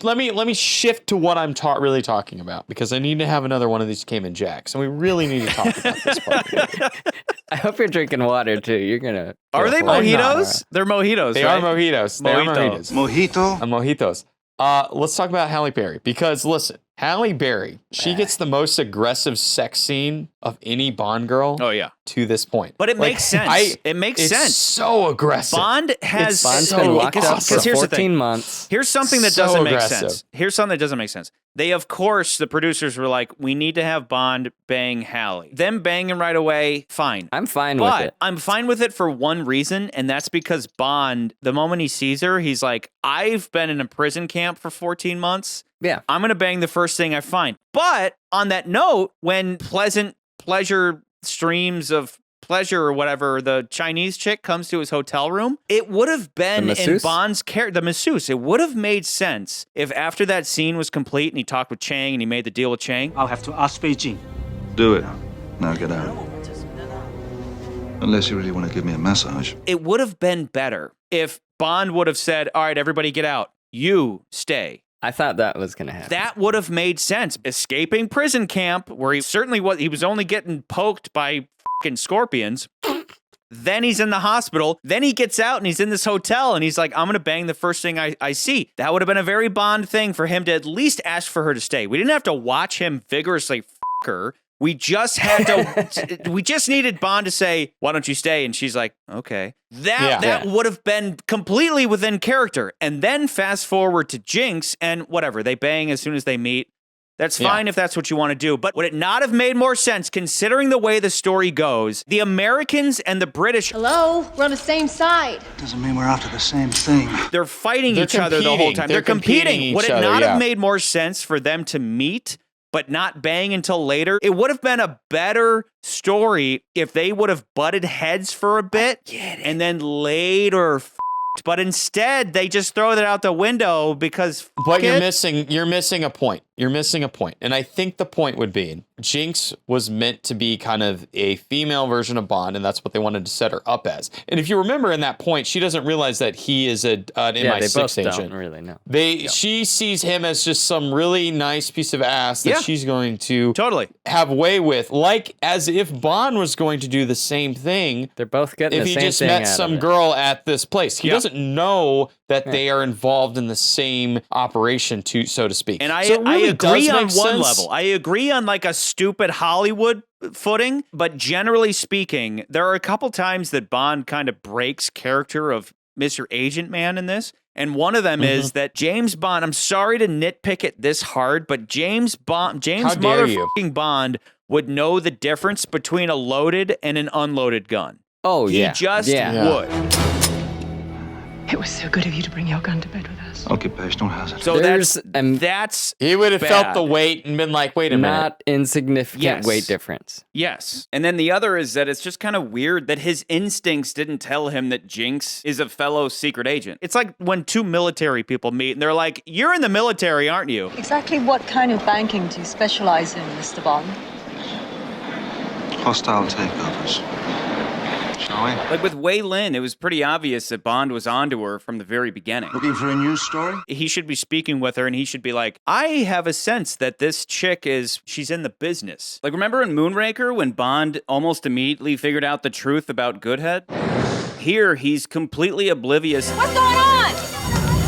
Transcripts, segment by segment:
let me shift to what I'm really talking about, because I need to have another one of these Cayman Jacks, and we really need to talk about this part of the movie. I hope you're drinking water too. You're gonna. Are they mojitos? They're mojitos. They right? are mojitos. They are mojitos. Mojito? Mojitos. Let's talk about Halle Berry, because listen, Halle Berry, she gets the most aggressive sex scene of any Bond girl. Oh yeah, to this point. But it makes sense. It makes sense. So aggressive. Bond's been locked up for 14 months. Here's something that doesn't make sense. Here's something that doesn't make sense. They, of course, the producers were like, we need to have Bond bang Halle. Them banging right away, fine. I'm fine with it. I'm fine with it for one reason, and that's because Bond, the moment he sees her, he's like, I've been in a prison camp for 14 months. Yeah. I'm going to bang the first thing I find. But on that note, when pleasure streams of pleasure or whatever, the Chinese chick comes to his hotel room, it would have been in Bond's character, the masseuse. It would have made sense if after that scene was complete and he talked with Chang and he made the deal with Chang. I'll have to ask Fei Jing. Do it. Now get out. Unless you really want to give me a massage. It would have been better if Bond would have said, all right, everybody get out. You stay. I thought that was going to happen. That would have made sense. Escaping prison camp, where he was only getting poked by fucking scorpions. Then he's in the hospital. Then he gets out and he's in this hotel and he's like, I'm going to bang the first thing I see. That would have been a very Bond thing for him to at least ask for her to stay. We didn't have to watch him vigorously her. We just had to, we just needed Bond to say, why don't you stay? And she's like, okay. That would have been completely within character. And then fast forward to Jinx and whatever, they bang as soon as they meet. That's fine if that's what you want to do. But would it not have made more sense, considering the way the story goes, the Americans and the British... Hello? We're on the same side. Doesn't mean we're after the same thing. They're fighting each other the whole time. They're competing. Would it not have made more sense for them to meet, but not bang until later? It would have been a better story if they would have butted heads for a bit and then later... But instead, they just throw that out the window because... But you're missing a point. You're missing a point. And I think the point would be Jinx was meant to be kind of a female version of Bond, and that's what they wanted to set her up as. And if you remember in that point, she doesn't realize that he is an MI6 agent. Don't really know. She sees him as just some really nice piece of ass that she's going to have way with, like as if Bond was going to do the same thing. They're both getting the same thing. If he just met some girl at this place, he doesn't know that they are involved in the same operation, so to speak. And I really agree on one level. I agree on like a stupid Hollywood footing, but generally speaking, there are a couple times that Bond kind of breaks character of Mr. Agent Man in this. And one of them is that James Bond, I'm sorry to nitpick it this hard, but James motherfucking Bond would know the difference between a loaded and an unloaded gun. Oh, He just would. It was so good of you to bring your gun to bed with us. Occupational hazard. So that's he would have bad. felt the weight and been like, wait a minute. Not insignificant weight difference. Yes. And then the other is that it's just kind of weird that his instincts didn't tell him that Jinx is a fellow secret agent. It's like when two military people meet and they're like, you're in the military, aren't you? Exactly what kind of banking do you specialize in, Mr. Bond? Hostile takeovers. Shall we? Like with Wei Lin, it was pretty obvious that Bond was onto her from the very beginning. Looking for a news story? He should be speaking with her and he should be like, I have a sense that this chick she's in the business. Like, remember in Moonraker when Bond almost immediately figured out the truth about Goodhead? Here, he's completely oblivious. What's going on?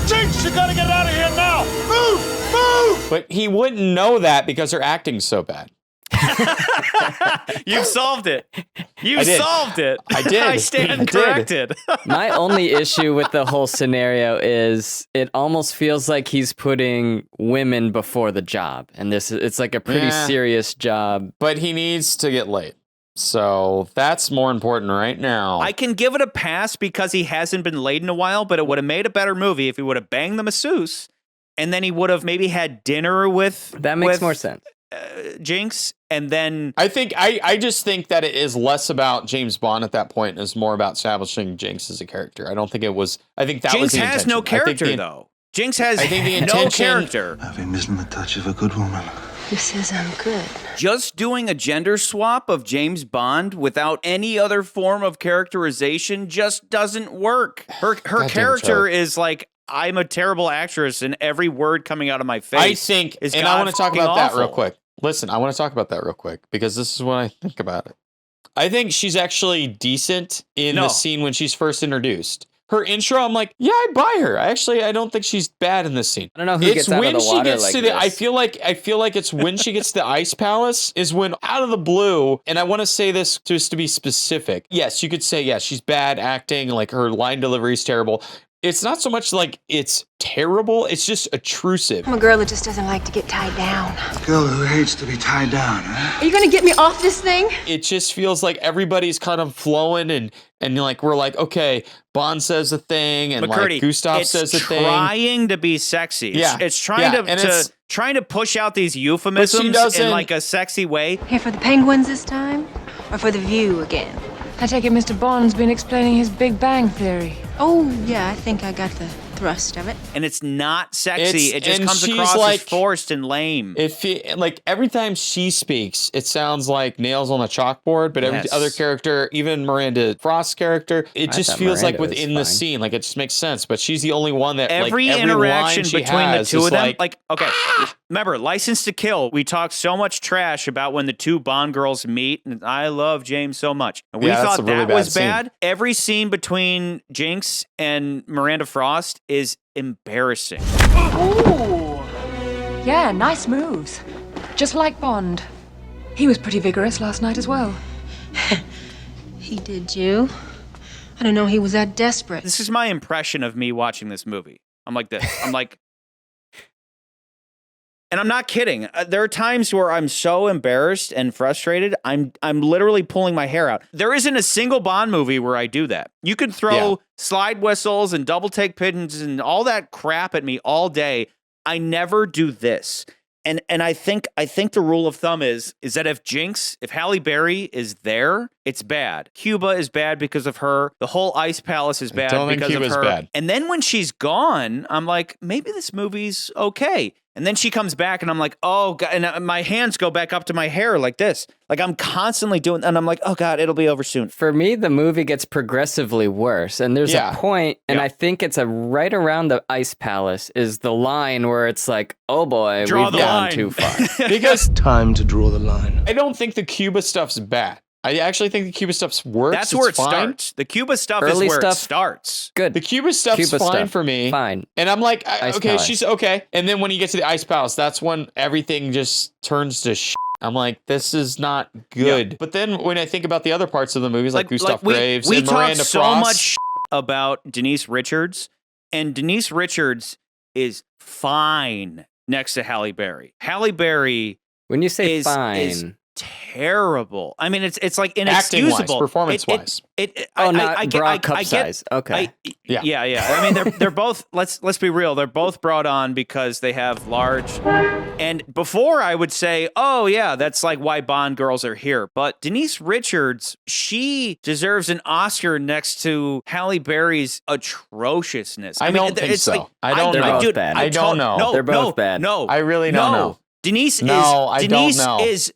Jinx, you gotta get out of here now! Move! Move! But he wouldn't know that because her acting's so bad. You've solved it. You solved it. I did. I stand corrected. My only issue with the whole scenario is it almost feels like he's putting women before the job. And it's like a pretty serious job. But he needs to get laid. So that's more important right now. I can give it a pass because he hasn't been laid in a while, but it would have made a better movie if he would have banged the masseuse and then he would have maybe had dinner with... That makes more sense. Jinx, and then I just think that it is less about James Bond at that point and is more about establishing Jinx as a character. I don't think it was. I think that was the intention. Jinx has no character though. Jinx has no character. Having missed the touch of a good woman. Who says I'm good? Just doing a gender swap of James Bond without any other form of characterization just doesn't work. Her character is like, I'm a terrible actress and every word coming out of my face. I think, is and I want to talk about that real awful. quick. Listen, I want to talk about that real quick because this is what I think about it. I think she's actually decent in the scene when she's first introduced. Her intro, I'm like, yeah, I buy her. I don't think she's bad in this scene. I don't know who gets out of the water like this. I feel like it's when she gets to the ice palace is when out of the blue, and I want to say this just to be specific. Yes, you could say, yeah, she's bad acting, like her line delivery is terrible. It's not so much like it's terrible, it's just intrusive. I'm a girl that just doesn't like to get tied down. A girl who hates to be tied down, huh? Are you gonna get me off this thing? It just feels like everybody's kind of flowing and like we're like, okay, Bond says a thing and McCurdy, like Gustav says a thing. It's trying to be sexy. Yeah. It's trying trying to push out these euphemisms in like a sexy way. Here for the penguins this time? Or for the view again? I take it Mr. Bond's been explaining his Big Bang Theory. Oh, yeah, I think I got the thrust of it. And it's not sexy. It just comes she's across like, as forced and lame. Like every time she speaks, it sounds like nails on a chalkboard, but every other character, even Miranda Frost's character, it just feels like within the scene. Like it just makes sense. But she's the only one that every interaction between the two of them, like okay. Remember, License to Kill, we talked so much trash about when the two Bond girls meet, and I love James so much. And we thought that was bad. Every scene between Jinx and Miranda Frost is embarrassing. Ooh. Yeah, nice moves. Just like Bond. He was pretty vigorous last night as well. He did you? I don't know he was that desperate. This is my impression of me watching this movie. I'm like this. I'm like... And I'm not kidding. There are times where I'm so embarrassed and frustrated, I'm literally pulling my hair out. There isn't a single Bond movie where I do that. You could throw slide whistles and double take pigeons and all that crap at me all day. I never do this. And I think the rule of thumb is that if Halle Berry is there, it's bad. Cuba is bad because of her. The whole Ice Palace is bad because of her. Bad. And then when she's gone, I'm like, maybe this movie's okay. And then she comes back and I'm like, oh, God. And my hands go back up to my hair like this. Like I'm constantly doing, and I'm like, oh God, it'll be over soon. For me, the movie gets progressively worse. And there's a point, and I think it's right around the Ice Palace is the line where it's like, oh boy, we've gone too far. Because time to draw the line. I don't think the Cuba stuff's bad. I actually think the Cuba stuff's works. That's where it starts. The Cuba stuff is where it starts. Good. The Cuba stuff's fine for me. Fine. And I'm like, okay, Palace. she's okay. And then when you get to the Ice Palace, that's when everything just turns to shit. I'm like, this is not good. But then when I think about the other parts of the movies, like Gustav Graves and Miranda Frost. We talk so much about Denise Richards, and Denise Richards is fine next to Halle Berry. Halle Berry when you say is fine, terrible. I mean, it's like inexcusable. Acting-wise, performance-wise. Not bra cup size. Okay. Yeah. I mean, they're both. Let's be real. They're both brought on because they have large. And before I would say, oh yeah, that's like why Bond girls are here. But Denise Richards, she deserves an Oscar next to Halle Berry's atrociousness. I don't think so. I don't know. They're both bad. I don't know. No, they're both bad. No, I really don't know. Denise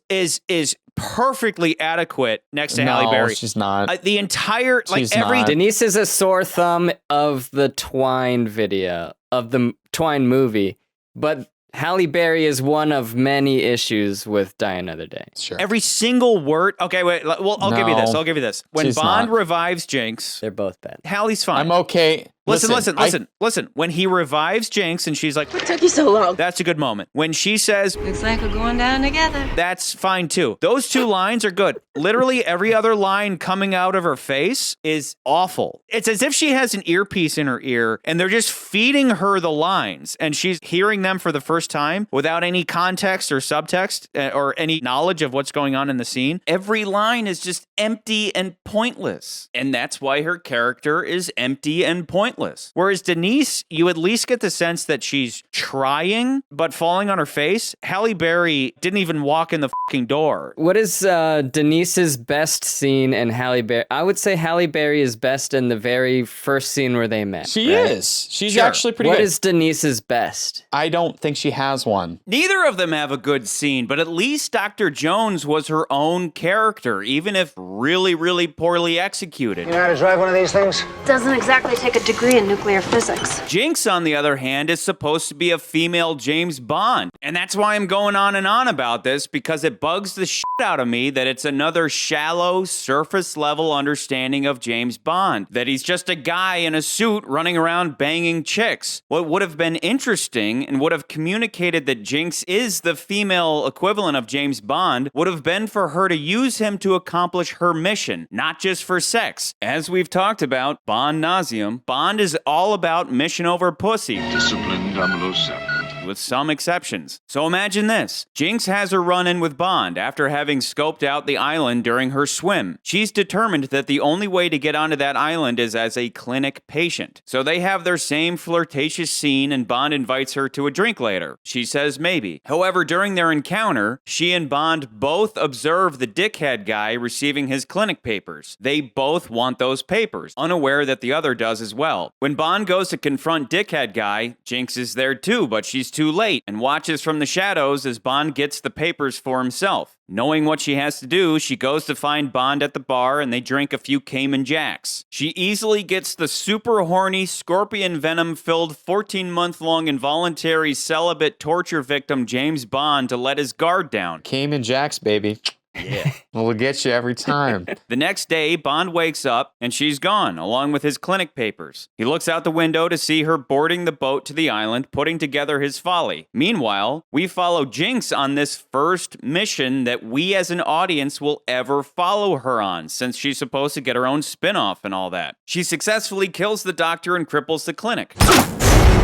is perfectly adequate next to Halle Berry. She's not. The entire not. Denise is a sore thumb of the Twine video of the Twine movie, but Halle Berry is one of many issues with Die Another Day. Sure. Every single word. Okay, wait. Well, I'll give you this. When Bond revives Jinx, they're both bad. Halle's fine. I'm okay. Listen. When he revives Jinx and she's like, What took you so long? that's a good moment. When she says, Looks like we're going down together. that's fine too. Those two lines are good. Literally every other line coming out of her face is awful. It's as if she has an earpiece in her ear and they're just feeding her the lines and she's hearing them for the first time without any context or subtext or any knowledge of what's going on in the scene. Every line is just empty and pointless. And that's why her character is empty and pointless. Whereas Denise, you at least get the sense that she's trying, but falling on her face. Halle Berry didn't even walk in the fucking door. What is Denise's best scene in Halle Berry? I would say Halle Berry is best in the very first scene where they met. She is. She's actually pretty good. What is Denise's best? I don't think she has one. Neither of them have a good scene, but at least Dr. Jones was her own character, even if really, really poorly executed. You know how to drive one of these things? Doesn't exactly take a degree degree in nuclear physics. Jinx, on the other hand, is supposed to be a female James Bond. And that's why I'm going on and on about this, because it bugs the shit out of me that it's another shallow, surface-level understanding of James Bond. That he's just a guy in a suit running around banging chicks. What would have been interesting and would have communicated that Jinx is the female equivalent of James Bond would have been for her to use him to accomplish her mission, not just for sex. As we've talked about, Bond nauseum, Bond is all about mission over pussy. Discipline 007. With some exceptions. So imagine this. Jinx has her run-in with Bond after having scoped out the island during her swim. She's determined that the only way to get onto that island is as a clinic patient. So they have their same flirtatious scene and Bond invites her to a drink later. She says maybe. However, during their encounter, she and Bond both observe the dickhead guy receiving his clinic papers. They both want those papers, unaware that the other does as well. When Bond goes to confront dickhead guy, Jinx is there too, but she's too late and watches from the shadows as Bond gets the papers for himself. Knowing what she has to do, she goes to find Bond at the bar and they drink a few Cayman Jacks. She easily gets the super horny, scorpion venom-filled 14-month-long involuntary celibate torture victim James Bond to let his guard down. Cayman Jacks, baby. Yeah. Well, we'll get you every time. The next day, Bond wakes up and she's gone, along with his clinic papers. He looks out the window to see her boarding the boat to the island, putting together his folly. Meanwhile, we follow Jinx on this first mission that we as an audience will ever follow her on, since she's supposed to get her own spin-off and all that. She successfully kills the doctor and cripples the clinic.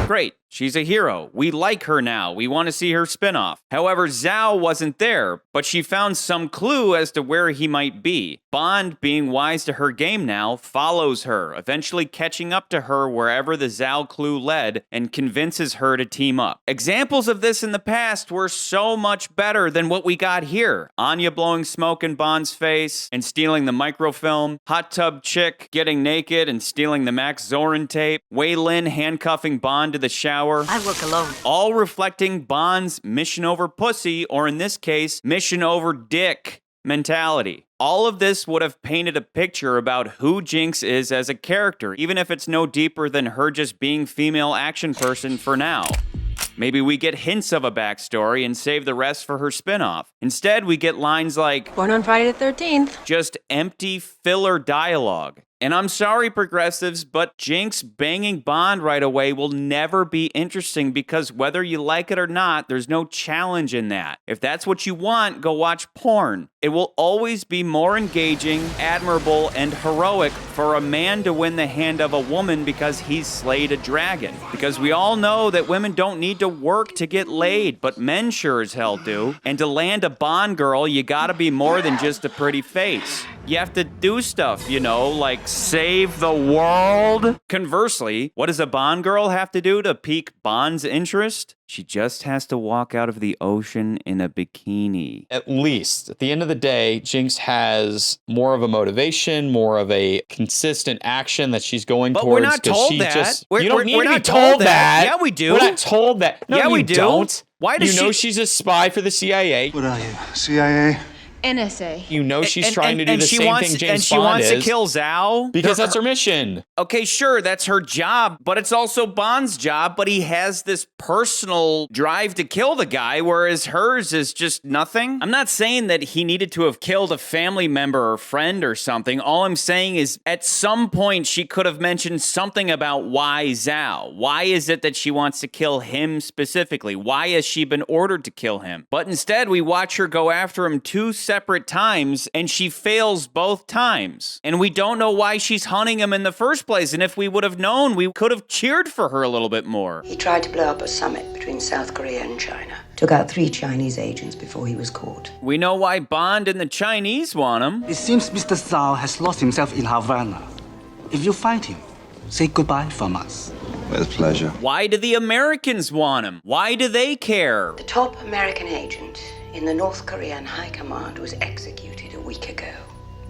Great. She's a hero. We like her now. We want to see her spin-off. However, Zhao wasn't there, but she found some clue as to where he might be. Bond, being wise to her game now, follows her, eventually catching up to her wherever the Zhao clue led and convinces her to team up. Examples of this in the past were so much better than what we got here. Anya blowing smoke in Bond's face and stealing the microfilm. Hot tub chick getting naked and stealing the Max Zorin tape. Wei Lin handcuffing Bond to the shower. I work alone. All reflecting Bond's mission over pussy, or in this case, mission over dick mentality. All of this would have painted a picture about who Jinx is as a character, even if it's no deeper than her just being female action person for now. Maybe we get hints of a backstory and save the rest for her spin-off. Instead, we get lines like, Born on Friday the 13th. Just empty filler dialogue. And I'm sorry, progressives, but Jinx banging Bond right away will never be interesting because whether you like it or not, there's no challenge in that. If that's what you want, go watch porn. It will always be more engaging, admirable, and heroic for a man to win the hand of a woman because he's slayed a dragon. Because we all know that women don't need to work to get laid, but men sure as hell do. And to land a Bond girl, you gotta be more than just a pretty face. You have to do stuff, you know, like save the world. Conversely, what does a Bond girl have to do to pique Bond's interest? She just has to walk out of the ocean in a bikini. At least. At the end of the day, Jinx has more of a motivation, more of a consistent action that she's going towards. But we're not told that. You don't need to be told that. Yeah, we do. We're not told that. No, yeah, we you do. Don't. Why does you know she's a spy for the CIA. What are you, CIA? NSA. You know she's trying to do the same thing James Bond is. And she wants to kill Zhao? Because that's her mission. Okay, sure, that's her job, but it's also Bond's job, but he has this personal drive to kill the guy, whereas hers is just nothing. I'm not saying that he needed to have killed a family member or friend or something. All I'm saying is at some point she could have mentioned something about why Zhao. Why is it that she wants to kill him specifically? Why has she been ordered to kill him? But instead, we watch her go after him two separate times, and she fails both times. And we don't know why she's hunting him in the first place, and if we would have known, we could have cheered for her a little bit more. He tried to blow up a summit between South Korea and China. Took out 3 Chinese agents before he was caught. We know why Bond and the Chinese want him. It seems Mr. Zhao has lost himself in Havana. If you find him, say goodbye from us. With pleasure. Why do the Americans want him? Why do they care? The top American agent in the North Korean High Command was executed a week ago.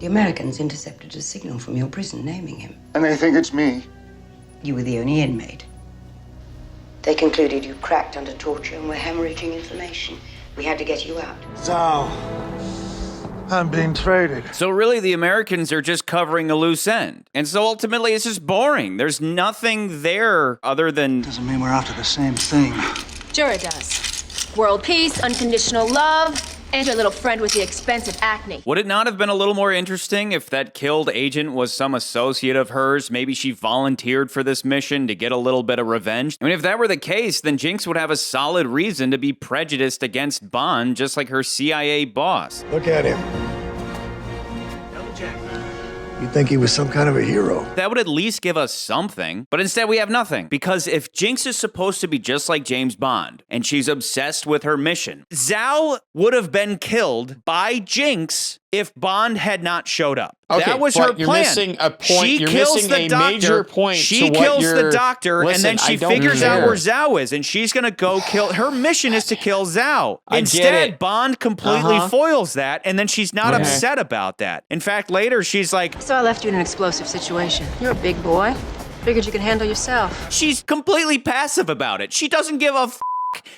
The Americans intercepted a signal from your prison naming him. And they think it's me. You were the only inmate. They concluded you cracked under torture and were hemorrhaging information. We had to get you out. Zhao. I'm being traded. So really, the Americans are just covering a loose end. And so ultimately, it's just boring. There's nothing there other than... Doesn't mean we're after the same thing. Sure it does. World peace, unconditional love, and your little friend with the expensive acne. Would it not have been a little more interesting if that killed agent was some associate of hers? Maybe she volunteered for this mission to get a little bit of revenge? I mean, if that were the case, then Jinx would have a solid reason to be prejudiced against Bond, just like her CIA boss. Look at him. You'd think he was some kind of a hero. That would at least give us something, but instead we have nothing. Because if Jinx is supposed to be just like James Bond, and she's obsessed with her mission, Zhao would have been killed by Jinx if Bond had not showed up. Okay, that was her plan. You're missing a point. She you're kills missing the a doctor. major point. She to kills what the doctor, Listen, and then she figures out where Zhao is, and she's gonna go kill. Her mission is to kill Zhao. Instead, Bond completely foils that, and then she's not upset about that. In fact, later she's like, So I left you in an explosive situation. You're a big boy. Figured you could handle yourself. she's completely passive about it. She doesn't give a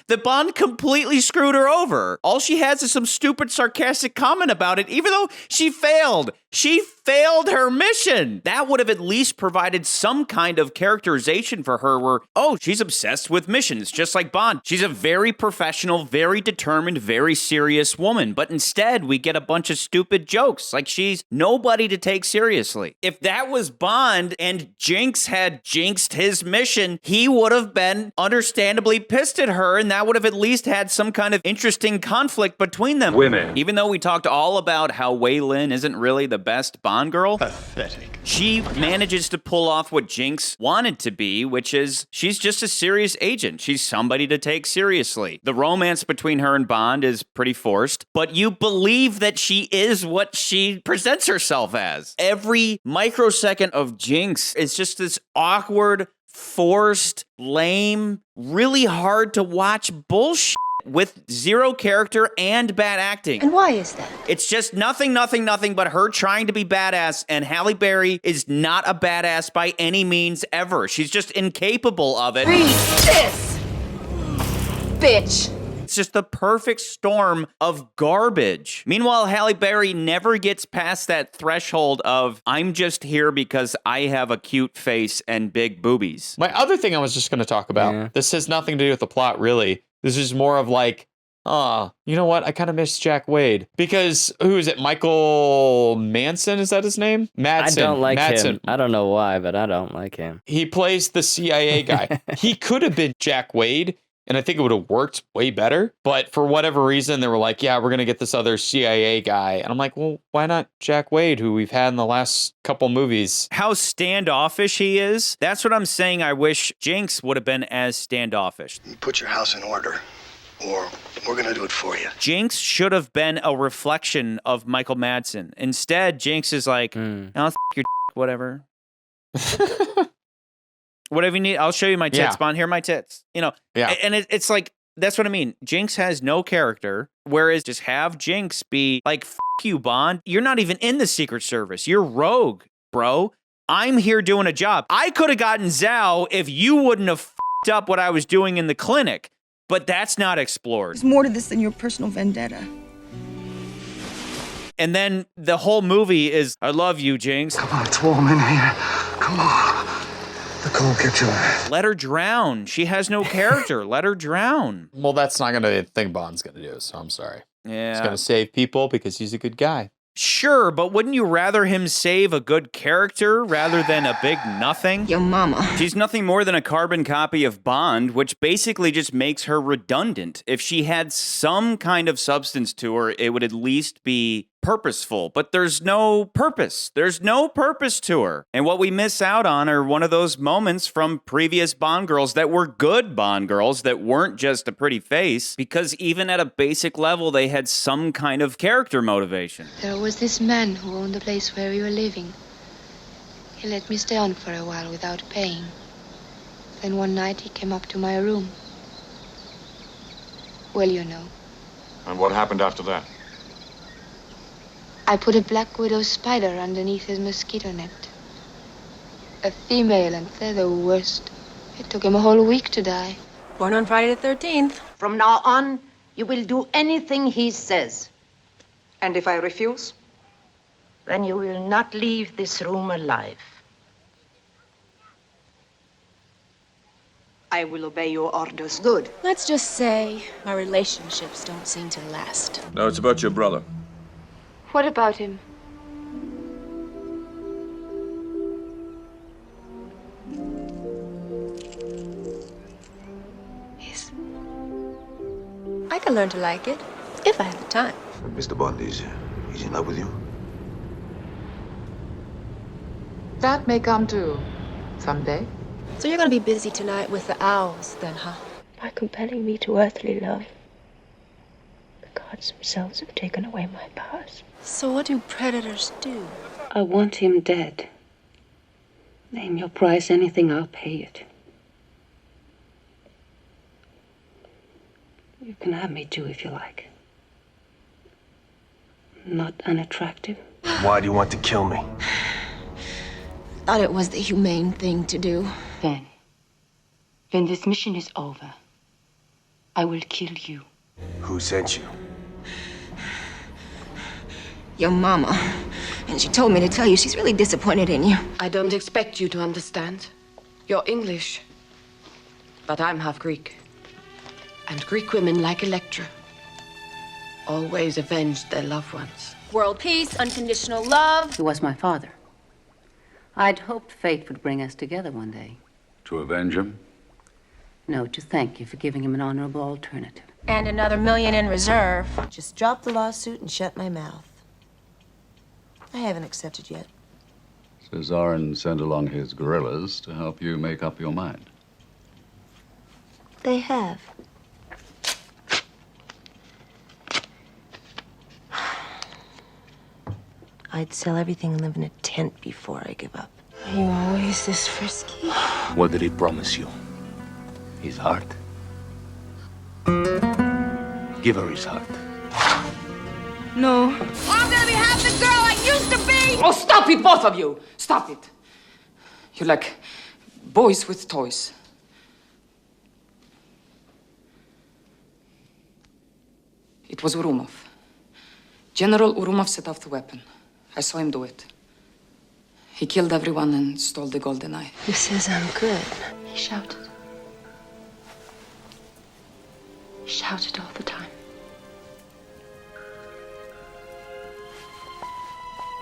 that Bond completely screwed her over. All she has is some stupid sarcastic comment about it, even though she failed. She failed her mission. That would have at least provided some kind of characterization for her where, oh, she's obsessed with missions, just like Bond. She's a very professional, very determined, very serious woman. But instead, we get a bunch of stupid jokes, like she's nobody to take seriously. If that was Bond and Jinx had jinxed his mission, he would have been understandably pissed at her, and that would have at least had some kind of interesting conflict between them. Women. Even though we talked all about how Wei Lin isn't really the best Bond girl, Pathetic. she manages to pull off what Jinx wanted to be, which is she's just a serious agent. She's somebody to take seriously. The romance between her and Bond is pretty forced, but you believe that she is what she presents herself as. Every microsecond of Jinx is just this awkward, forced, lame, really hard to watch bullshit with zero character and bad acting. And why is that? It's just nothing but her trying to be badass, and Halle Berry is not a badass by any means ever. She's just incapable of it. Read this, bitch. It's just the perfect storm of garbage. Meanwhile, Halle Berry never gets past that threshold of, I'm just here because I have a cute face and big boobies. My other thing I was just going to talk about, this has nothing to do with the plot, really. This is more of like, you know what? I kind of miss Jack Wade. Because, who is it? Michael Manson? Is that his name? Madsen. I don't like him. I don't know why, but I don't like him. He plays the CIA guy. He could have been Jack Wade, and I think it would have worked way better. But for whatever reason, they were like, yeah, we're going to get this other CIA guy. And I'm like, well, why not Jack Wade, who we've had in the last couple movies? How standoffish he is. That's what I'm saying. I wish Jinx would have been as standoffish. You put your house in order, or we're going to do it for you. Jinx should have been a reflection of Michael Madsen. Instead, Jinx is like, oh, your whatever. Whatever you need, I'll show you my tits, Bond. Here are my tits. You know, and it's like, that's what I mean. Jinx has no character, whereas just have Jinx be like, you, Bond. You're not even in the Secret Service. You're rogue, bro. I'm here doing a job. I could have gotten Zhao if you wouldn't have up what I was doing in the clinic, but that's not explored. There's more to this than your personal vendetta. And then the whole movie is, I love you, Jinx. Come on, it's warm in here. Come on. The cold gets you. Let her drown. She has no character. Let her drown. Well, that's not going to be the thing Bond's going to do, so I'm sorry. Yeah. He's going to save people because he's a good guy. Sure, but wouldn't you rather him save a good character rather than a big nothing? Your mama. She's nothing more than a carbon copy of Bond, which basically just makes her redundant. If she had some kind of substance to her, it would at least be purposeful, but there's no purpose. There's no purpose to her. And what we miss out on are one of those moments from previous Bond girls that were good Bond girls that weren't just a pretty face, because even at a basic level, they had some kind of character motivation. There was this man who owned the place where we were living. He let me stay on for a while without paying. Then one night he came up to my room. Well, you know. And what happened after that? I put a black widow spider underneath his mosquito net. A female, and they're the worst. It took him a whole week to die. Born on Friday the 13th. From now on, you will do anything he says. And if I refuse? Then you will not leave this room alive. I will obey your orders. Good. Let's just say our relationships don't seem to last. No, it's about your brother. What about him? I can learn to like it, if I have the time. Mr. Bond, he's in love with you. That may come too, someday. So you're gonna be busy tonight with the owls, then, huh? By compelling me to earthly love, the gods themselves have taken away my powers. So what do predators do? I want him dead. Name your price, anything, I'll pay it. You can have me too if you like. Not unattractive. Why do you want to kill me? Thought it was the humane thing to do. Then, when this mission is over, I will kill you. Who sent you? Your mama. And she told me to tell you she's really disappointed in you. I don't expect you to understand. You're English. But I'm half Greek. And Greek women, like Electra, always avenged their loved ones. World peace, unconditional love. He was my father. I'd hoped fate would bring us together one day. To avenge him? No, to thank you for giving him an honorable alternative. And another $1 million in reserve. Just drop the lawsuit and shut my mouth. I haven't accepted yet. Cesarin sent along his guerrillas to help you make up your mind. They have. I'd sell everything and live in a tent before I give up. Are you always this frisky? What did he promise you? His heart? Give her his heart. No. I'm gonna be half the girl I used to be! Oh, stop it, both of you! Stop it. You're like boys with toys. It was Urumov. General Urumov set off the weapon. I saw him do it. He killed everyone and stole the golden eye. Who says I'm good? He shouted. He shouted all the time.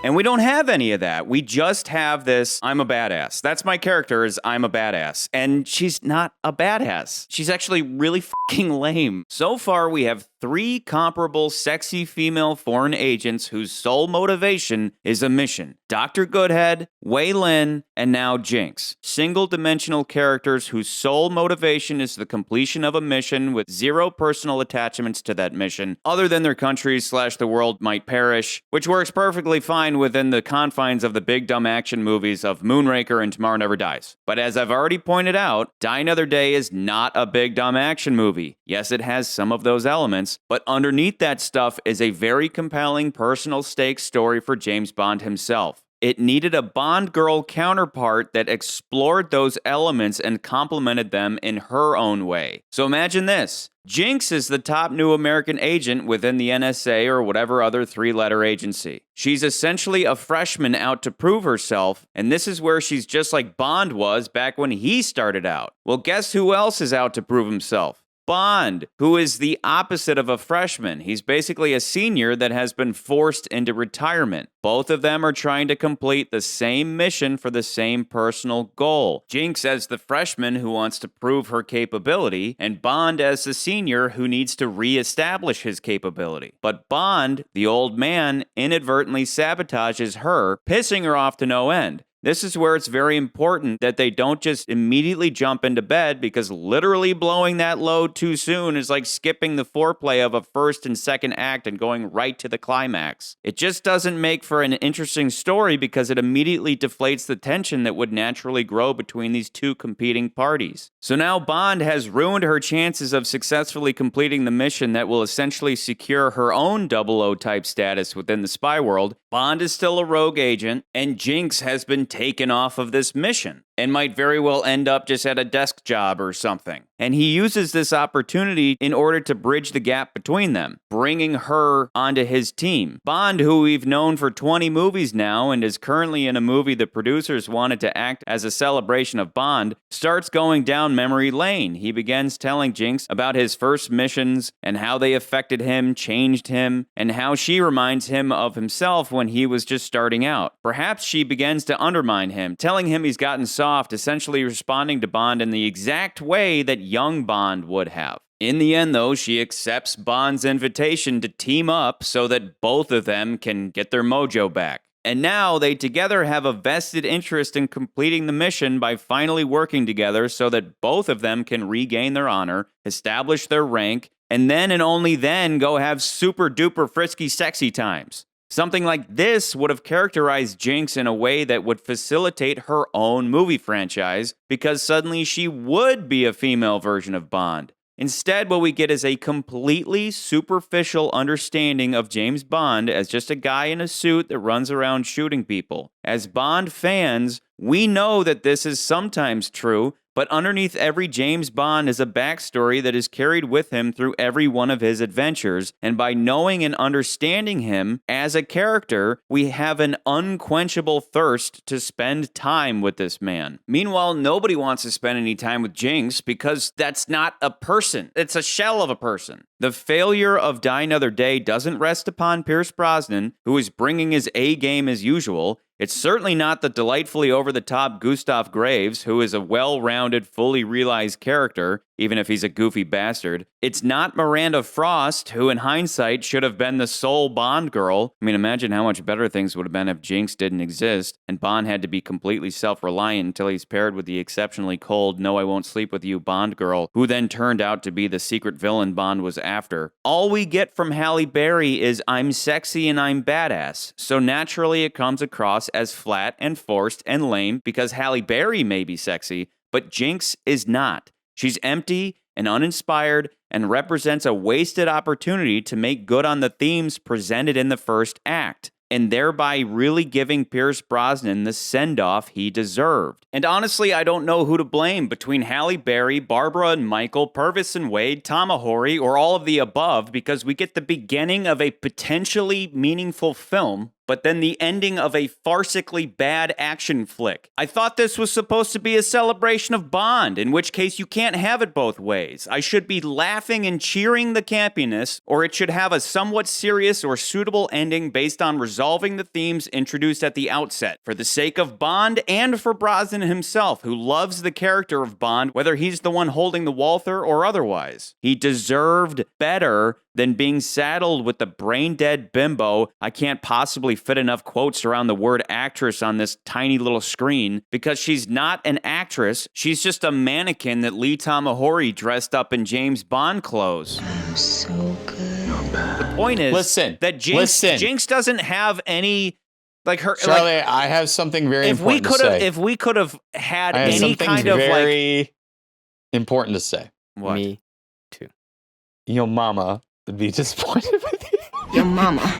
And we don't have any of that. We just have this, I'm a badass. That's my character, is I'm a badass. And she's not a badass. She's actually really fucking lame. So far, we have 3 comparable sexy female foreign agents whose sole motivation is a mission. Dr. Goodhead, Wei Lin, and now Jinx. Single-dimensional characters whose sole motivation is the completion of a mission with 0 personal attachments to that mission, other than their countries / the world might perish, which works perfectly fine within the confines of the big dumb action movies of Moonraker and Tomorrow Never Dies. But as I've already pointed out, Die Another Day is not a big dumb action movie. Yes, it has some of those elements, but underneath that stuff is a very compelling personal stakes story for James Bond himself. It needed a Bond girl counterpart that explored those elements and complemented them in her own way. So imagine this. Jinx is the top new American agent within the NSA or whatever other 3-letter agency. She's essentially a freshman out to prove herself, and this is where she's just like Bond was back when he started out. Well, guess who else is out to prove himself? Bond, who is the opposite of a freshman. He's basically a senior that has been forced into retirement. Both of them are trying to complete the same mission for the same personal goal. Jinx as the freshman who wants to prove her capability, and Bond as the senior who needs to re-establish his capability. But Bond, the old man, inadvertently sabotages her, pissing her off to no end. This is where it's very important that they don't just immediately jump into bed, because literally blowing that load too soon is like skipping the foreplay of a first and second act and going right to the climax. It just doesn't make for an interesting story because it immediately deflates the tension that would naturally grow between these two competing parties. So now Bond has ruined her chances of successfully completing the mission that will essentially secure her own 00 type status within the spy world. Bond is still a rogue agent, and Jinx has been taken off of this mission. and might very well end up just at a desk job or something. And he uses this opportunity in order to bridge the gap between them, bringing her onto his team. Bond, who we've known for 20 movies now and is currently in a movie the producers wanted to act as a celebration of Bond, starts going down memory lane. He begins telling Jinx about his first missions and how they affected him, changed him, and how she reminds him of himself when he was just starting out. Perhaps she begins to undermine him, telling him he's gotten soft, essentially responding to Bond in the exact way that young Bond would have. In the end, though, she accepts Bond's invitation to team up so that both of them can get their mojo back. And now they together have a vested interest in completing the mission by finally working together so that both of them can regain their honor, establish their rank, and then and only then go have super duper frisky sexy times. Something like this would have characterized Jinx in a way that would facilitate her own movie franchise, because suddenly she would be a female version of Bond. Instead, what we get is a completely superficial understanding of James Bond as just a guy in a suit that runs around shooting people. As Bond fans, we know that this is sometimes true, but underneath every James Bond is a backstory that is carried with him through every one of his adventures, and by knowing and understanding him as a character, we have an unquenchable thirst to spend time with this man. Meanwhile, nobody wants to spend any time with Jinx because that's not a person. It's a shell of a person. The failure of Die Another Day doesn't rest upon Pierce Brosnan, who is bringing his A game as usual. It's certainly not the delightfully over-the-top Gustav Graves, who is a well-rounded, fully realized character, even if he's a goofy bastard. It's not Miranda Frost, who in hindsight should have been the sole Bond girl. I mean, imagine how much better things would have been if Jinx didn't exist, and Bond had to be completely self-reliant until he's paired with the exceptionally cold, no I won't sleep with you Bond girl, who then turned out to be the secret villain Bond was after. All we get from Halle Berry is I'm sexy and I'm badass, so naturally it comes across as flat and forced and lame because Halle Berry may be sexy, but Jinx is not. She's empty and uninspired and represents a wasted opportunity to make good on the themes presented in the first act, and thereby really giving Pierce Brosnan the send-off he deserved. And honestly, I don't know who to blame between Halle Berry, Barbara and Michael, Purvis and Wade, Tamahori, or all of the above, because we get the beginning of a potentially meaningful film, but then the ending of a farcically bad action flick. I thought this was supposed to be a celebration of Bond, in which case you can't have it both ways. I should be laughing and cheering the campiness, or it should have a somewhat serious or suitable ending based on resolving the themes introduced at the outset, for the sake of Bond and for Brosnan himself, who loves the character of Bond, whether he's the one holding the Walther or otherwise. He deserved better than being saddled with the brain-dead bimbo. I can't possibly fit enough quotes around the word actress on this tiny little screen, because she's not an actress. She's just a mannequin that Lee Tamahori dressed up in James Bond clothes. Oh, so good. The point is that Jinx doesn't have any... Like her, Charlie, like, I have something very important to say. If we could have had any kind of very important to say. What? Me too. Your mama would be disappointed with you. Your mama